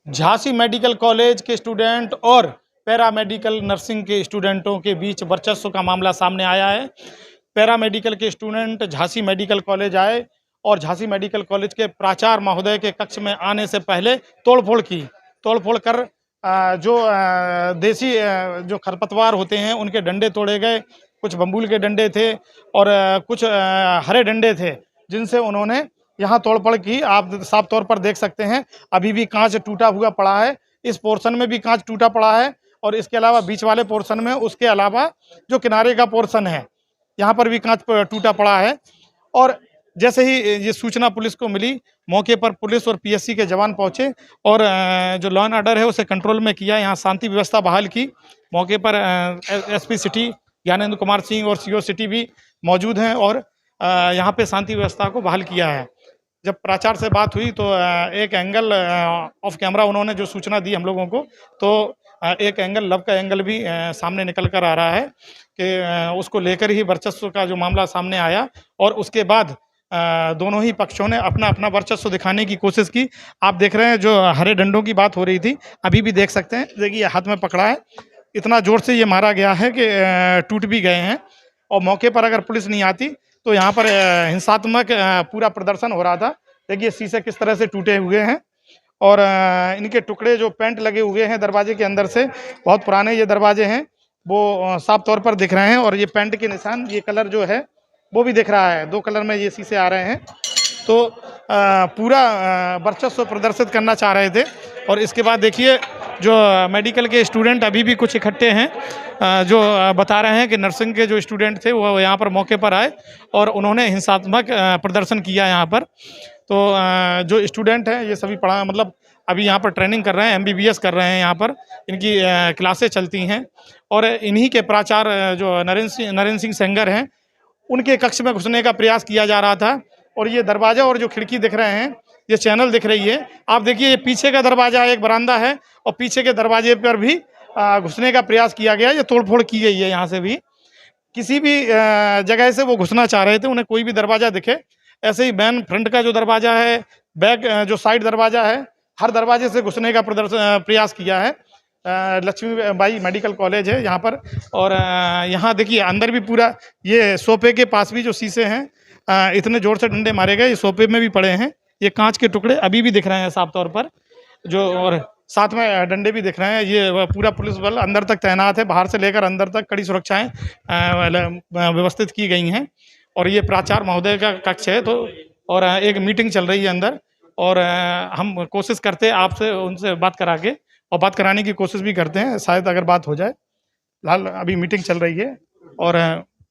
Jhansi medical college के student और paramedical nursing के स्टूडेंटों के बीच वर्चस्व का मामला सामने आया है। पैरामेडिकल के स्टूडेंट झांसी मेडिकल कॉलेज आए और झांसी मेडिकल कॉलेज के प्राचार्य महोदय के कक्ष में आने से पहले तोड़फोड़ कर जो देसी जो खरपतवार होते हैं उनके डंडे तोड़े गए। कुछ बम्बूल के डंडे थे और कुछ हरे डंडे थे जिनसे उन्होंने यहाँ तोड़फोड़ की। आप साफ तौर पर देख सकते हैं अभी भी कांच टूटा हुआ पड़ा है, इस पोर्शन में भी कांच टूटा पड़ा है और इसके अलावा बीच वाले पोर्शन में, उसके अलावा जो किनारे का पोर्शन है यहाँ पर भी कांच टूटा पड़ा है। और जैसे ही ये सूचना पुलिस को मिली, मौके पर पुलिस और पीएससी के जवान पहुंचे और जो लॉ एंड ऑर्डर है उसे कंट्रोल में किया, यहाँ शांति व्यवस्था बहाल की। मौके पर एसपी सिटी ज्ञानेंद्र कुमार सिंह और सीओ सिटी भी मौजूद हैं और यहाँ पे शांति व्यवस्था को बहाल किया है। जब प्राचार्य से बात हुई तो एक एंगल ऑफ कैमरा उन्होंने जो सूचना दी हम लोगों को, तो एक एंगल लव का एंगल भी सामने निकल कर आ रहा है कि उसको लेकर ही वर्चस्व का जो मामला सामने आया और उसके बाद दोनों ही पक्षों ने अपना अपना वर्चस्व दिखाने की कोशिश की। आप देख रहे हैं जो हरे डंडों की बात हो रही थी, अभी भी देख सकते हैं, देखिए हाथ में पकड़ा है, इतना जोर से ये मारा गया है कि टूट भी गए हैं। और मौके पर अगर पुलिस नहीं आती तो यहाँ पर हिंसात्मक पूरा प्रदर्शन हो रहा था। देखिए शीशे किस तरह से टूटे हुए हैं और इनके टुकड़े जो पेंट लगे हुए हैं दरवाजे के अंदर से, बहुत पुराने ये दरवाजे हैं, वो साफ तौर पर दिख रहे हैं। और ये पेंट के निशान, ये कलर जो है वो भी दिख रहा है, 2 कलर में ये शीशे आ रहे हैं। तो पूरा वर्चस्व प्रदर्शित करना चाह रहे थे। और इसके बाद देखिए जो मेडिकल के स्टूडेंट अभी भी कुछ इकट्ठे हैं जो बता रहे हैं कि नर्सिंग के जो स्टूडेंट थे वो यहाँ पर मौके पर आए और उन्होंने हिंसात्मक प्रदर्शन किया यहाँ पर। तो जो स्टूडेंट हैं ये सभी मतलब अभी यहाँ पर ट्रेनिंग कर रहे हैं, एमबीबीएस कर रहे हैं, यहाँ पर इनकी क्लासें चलती हैं। और इन्हीं के प्राचार्य जो नरेंद्र सिंह सेंगर हैं, उनके कक्ष में घुसने का प्रयास किया जा रहा था। और ये दरवाजा और जो खिड़की दिख रहे हैं, ये चैनल दिख रही है, आप देखिए ये पीछे का दरवाजा एक बरामदा है और पीछे के दरवाजे पर भी घुसने का प्रयास किया गया। ये तोड़फोड़ की गई है, यहाँ से भी किसी भी जगह से वो घुसना चाह रहे थे, उन्हें कोई भी दरवाजा दिखे। ऐसे ही मैन फ्रंट का जो दरवाजा है, बैक जो साइड दरवाजा है, हर दरवाजे से घुसने का प्रयास किया है। लक्ष्मीबाई मेडिकल कॉलेज है यहाँ पर। और यहाँ देखिए अंदर भी पूरा, ये सोफे के पास भी जो शीशे हैं, इतने जोर से डंडे मारे गए, ये सोफे में भी पड़े हैं, ये कांच के टुकड़े अभी भी दिख रहे हैं साफ तौर पर जो, और साथ में डंडे भी दिख रहे हैं। ये पूरा पुलिस बल अंदर तक तैनात है, बाहर से लेकर अंदर तक कड़ी सुरक्षाएं व्यवस्थित की गई हैं। और ये प्राचार्य महोदय का कक्ष है, तो और एक मीटिंग चल रही है अंदर और हम कोशिश करते हैं आपसे उनसे बात करा के, और बात कराने की कोशिश भी करते हैं, शायद अगर बात हो जाए। फिलहाल अभी मीटिंग चल रही है और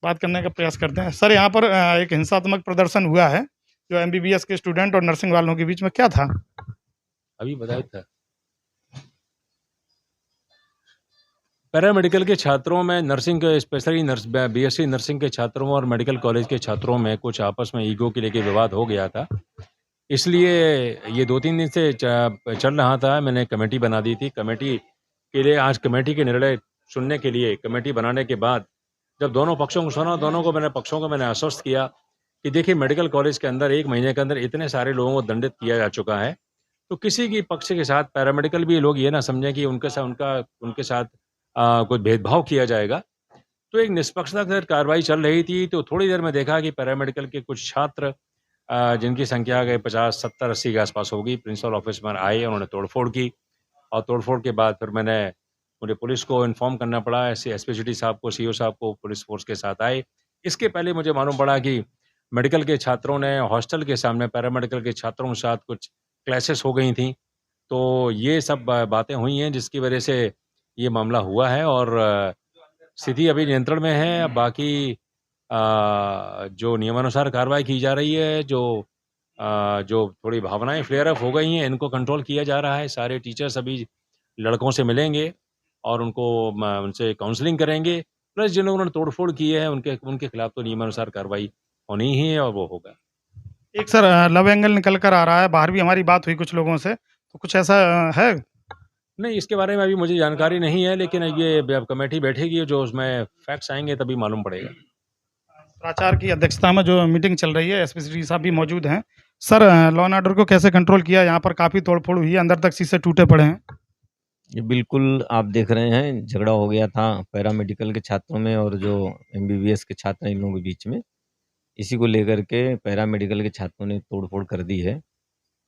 बात करने का प्रयास करते हैं। सर यहाँ पर एक हिंसात्मक प्रदर्शन हुआ है जो एमबीबीएस के स्टूडेंट और नर्सिंग वालों के बीच में, क्या था? अभी बताया था, पैरामेडिकल के छात्रों में, नर्सिंग के स्पेशली बीएससी नर्सिंग के छात्रों और मेडिकल कॉलेज के छात्रों में कुछ आपस में ईगो के लेके विवाद हो गया था। इसलिए ये 2-3 दिन से चल रहा था। मैंने कमेटी बना दी थी। कमेटी के लिए आज कमेटी के निर्णय सुनने के लिए कमेटी बनाने के बाद जब दोनों पक्षों को सुना, पक्षों को मैंने आश्वस्त किया कि देखिए मेडिकल कॉलेज के अंदर 1 महीने के अंदर इतने सारे लोगों को दंडित किया जा चुका है, तो किसी की पक्ष के साथ पैरामेडिकल भी लोग ये ना समझें कि उनके साथ कुछ भेदभाव किया जाएगा। तो एक निष्पक्षता से कार्रवाई चल रही थी। तो थोड़ी देर में देखा कि पैरामेडिकल के कुछ छात्र जिनकी संख्या 50, 70, 80 के आसपास होगी, प्रिंसिपल ऑफिस में आए, उन्होंने तोड़फोड़ की। और तोड़फोड़ के बाद फिर मुझे पुलिस को इन्फॉर्म करना पड़ा, एसपी सिटी साहब को, सीओ साहब को, पुलिस फोर्स के साथ आए। इसके पहले मुझे मालूम पड़ा कि मेडिकल के छात्रों ने हॉस्टल के सामने पैरामेडिकल के छात्रों के साथ कुछ क्लैशेस हो गई थी। तो ये सब बातें हुई हैं जिसकी वजह से ये मामला हुआ है और स्थिति अभी नियंत्रण में है। अब बाकी जो नियमानुसार कार्रवाई की जा रही है, जो थोड़ी भावनाएं फ्लेयर अप हो गई हैं, इनको कंट्रोल किया जा रहा है। सारे टीचर्स अभी लड़कों से मिलेंगे और उनसे काउंसलिंग करेंगे। प्लस जिन लोगों ने तोड़फोड़ की है उनके खिलाफ तो नियमानुसार कार्रवाई होनी ही है और वो होगा। एक सर लव एंगल निकल कर आ रहा है, बाहर भी हमारी बात हुई कुछ लोगों से, तो कुछ ऐसा है? नहीं, इसके बारे में अभी मुझे जानकारी नहीं है, लेकिन ये कमेटी बैठेगी, जो उसमें फैक्ट्स आएंगे तभी मालूम पड़ेगा। प्राचार्य की अध्यक्षता में जो मीटिंग चल रही है, एसपी साहब भी मौजूद हैं, सर लॉ एंड ऑर्डर को कैसे कंट्रोल किया? यहाँ पर काफ़ी तोड़फोड़ हुई है, अंदर तक शीशे टूटे पड़े हैं। ये बिल्कुल आप देख रहे हैं झगड़ा हो गया था पैरामेडिकल के छात्रों में और जो एमबीबीएस के छात्र हैं इन लोगों के बीच में। इसी को लेकर के पैरामेडिकल के छात्रों ने तोड़-फोड़ कर दी है।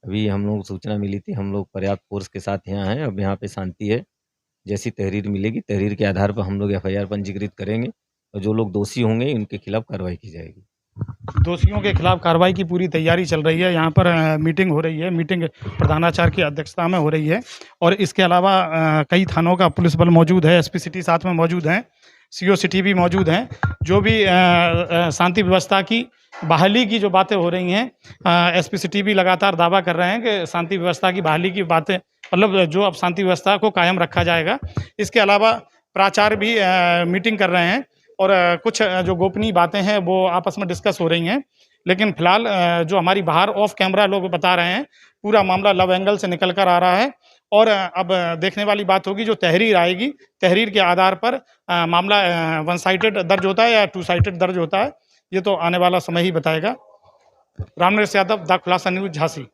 अभी हम लोग को सूचना मिली थी, हम लोग पर्याप्त फ़ोर्स के साथ यहाँ हैं, अब यहाँ पे शांति है। जैसी तहरीर मिलेगी, तहरीर के आधार पर हम लोग एफआईआर पंजीकृत करेंगे और जो लोग दोषी होंगे उनके खिलाफ कार्रवाई की जाएगी। दोषियों के खिलाफ कार्रवाई की पूरी तैयारी चल रही है। यहाँ पर मीटिंग हो रही है, मीटिंग प्रधानाचार्य की अध्यक्षता में हो रही है और इसके अलावा कई थानों का पुलिस बल मौजूद है, एसपी सिटी साथ में मौजूद हैं, सीओ सिटी भी मौजूद हैं। जो भी शांति व्यवस्था की बहाली की जो बातें हो रही हैं, एसपी सिटी भी लगातार दावा कर रहे हैं कि शांति व्यवस्था की बहाली की बातें, मतलब जो अब शांति व्यवस्था को कायम रखा जाएगा। इसके अलावा प्राचार्य भी मीटिंग कर रहे हैं और कुछ जो गोपनीय बातें हैं वो आपस में डिस्कस हो रही हैं। लेकिन फिलहाल जो हमारी बाहर ऑफ कैमरा लोग बता रहे हैं, पूरा मामला लव एंगल से निकल कर आ रहा है और अब देखने वाली बात होगी जो तहरीर आएगी, तहरीर के आधार पर मामला वन साइडेड दर्ज होता है या टू साइडेड दर्ज होता है, ये तो आने वाला समय ही बताएगा। रामनरेश यादव, द खुलासा न्यूज़, झांसी।